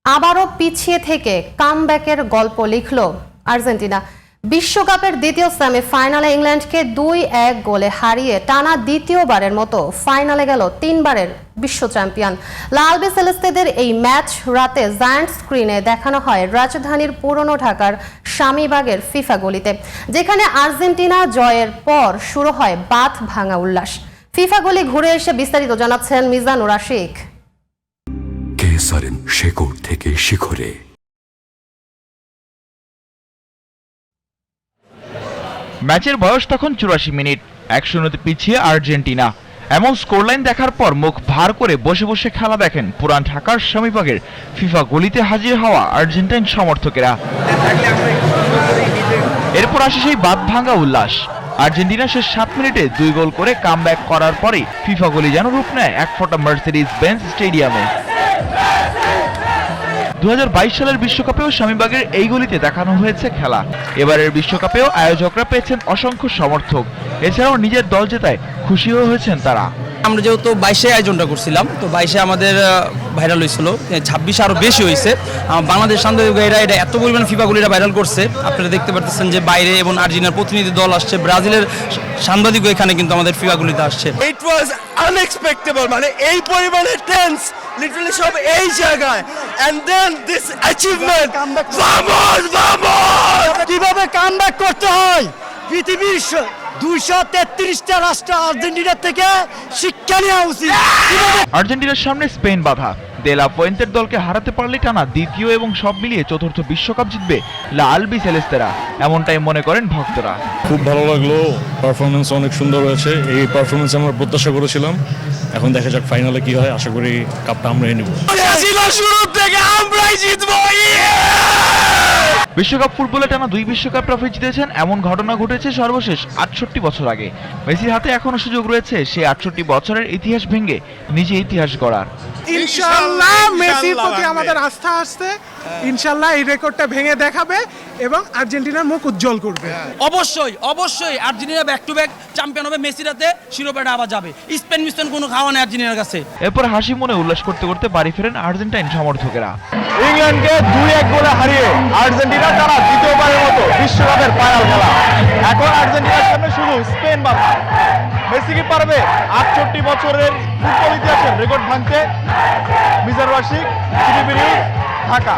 আবারও পিছিয়ে থেকে কামব্যাকের গল্প লিখল আর্জেন্টিনা। বিশ্বকাপের দ্বিতীয় সেমিফাইনালে ইংল্যান্ডকে 2-1 গোলে হারিয়ে টানা দ্বিতীয়বারের মতো ফাইনালে গেল তিনবারের বিশ্ব চ্যাম্পিয়ন। লা আলবিসেলেস্তেদের এই ম্যাচ রাতে জায়ান্ট স্ক্রিনে দেখানো হয় রাজধানীর পুরনো ঢাকার স্বামীবাগের ফিফা গলিতে, যেখানে আর্জেন্টিনা জয়ের পর শুরু হয় বাঁধ ভাঙা উল্লাস। ফিফা গলি ঘুরে এসে বিস্তারিত জানাচ্ছেন মিজানুর আশিক। কেসারেন শেকড় থেকে শিখরে। ম্যাচের বয়স তখন 84 মিনিট, 1-0 পিছিয়ে আর্জেন্টিনা। এমন স্কোরলাইন দেখার পর মুখ ভার করে বসে বসে খেলা দেখেন পুরান ঢাকার স্বামীবাগের ফিফা গলিতে হাজির হওয়া আর্জেন্টাইন সমর্থকেরা। এরপর আসে সেই বাঁধ ভাঙা উল্লাস। আর্জেন্টিনা শেষ 7 মিনিটে 2 গোল করে কামব্যাক করার পরে ফিফা গলি যেন রূপ নেয় এক ফোঁটা মার্সিডিজ বেঞ্জ স্টেডিয়ামে। 2022 সালের বিশ্বকাপেও স্বামীবাগের এই গলিতে দেখানো হয়েছে খেলা। এবারের বিশ্বকাপেও আয়োজকরা পেয়েছেন অসংখ্য সমর্থক। এছাড়াও নিজের দল জেতায় খুশিও হয়েছেন তারা। আমরা যেহেতু 22-এ আয়োজনটা করছিলাম, তো 22-এ আমাদের ভাইরাল হয়েছিল, 26-এ আরও বেশি হয়েছে। বাংলাদেশ সাংবাদিকেরা এটা এত পরিমাণে ফিফা গুলিটা ভাইরাল করছে, আপনারা দেখতে পাচ্ছেন যে বাইরে এবং আর্জেন্টিনার প্রতিনিধি দল আসছে, ব্রাজিলের সাংবাদিকও এখানে কিন্তু আমাদের ফিফা গুলিতে আসছে। ইট ওয়াজ আনএক্সপেক্টেবল, মানে এই পরিমাণে টেন্স লিটারালি সব এই জায়গায়, এন্ড দেন দিস অ্যাচিভমেন্ট। কিভাবে কামব্যাক করতে হয় পৃথিবীর 233টা রাষ্ট্র আর্জেন্টিনার থেকে শিক্ষা নেওয়া উচিত। আর্জেন্টিনার সামনে স্পেন বাধা। দে লা ফুয়েন্তের দলকে হারাতে পারলে টানা দ্বিতীয় এবং সব মিলিয়ে চতুর্থ বিশ্বকাপ জিতবে লা আলবিসেলেস্তেরা, এমনটাই মনে করেন ভক্তরা। খুব ভালো লাগলো, পারফরমেন্স অনেক সুন্দর হয়েছে। এই পারফরমেন্স আমরা প্রত্যাশা করেছিলাম। এখন দেখা যাক ফাইনালে কি হয়, আশা করি কাপটা আমরাই নেব। শুরু থেকে আমরাই জিতবো। বিশ্বকাপ ফুটবলে টানা 2 বিশ্বকাপ ট্রফি জিতেছেন এমন ঘটনা ঘটেছে সর্বশেষ 68 বছর আগে। মেসির হাতে এখনো সুযোগ রয়েছে সেই 68 বছরের ইতিহাস ভেঙে নিজে ইতিহাস গড়ার। ইনশাআল্লাহ মেসির প্রতি আমাদের আস্থা আসছে, ইনশাআল্লাহ এই রেকর্ডটা ভেঙে দেখাবে এবং আর্জেন্টিনার মুখ উজ্জ্বল করবে। অবশ্যই Argentina back to back champion হবে, মেসির হাতে শিরোপাটা আবার যাবে। স্পেন কোনো খাওয়া নেই আর্জেন্টিনার কাছে। এরপর হাসি মনে উল্লাস করতে করতে বাড়ি ফেরেন আর্জেন্টাইন সমর্থকেরা। ইংল্যান্ডকে 2-1 গোলে হারিয়ে আর্জেন্টিনা তারা দ্বিতীয়বারের মতো বিশ্বকাপের ফাইনাল খেলা। এখন আর্জেন্টিনার সামনে শুধু স্পেন বাধা। মেসি কি পারবে 68 বছরের ফুটবল ইতিহাসের রেকর্ড ভাঙতে? Mizanur Ashiq, TV news, Dhaka.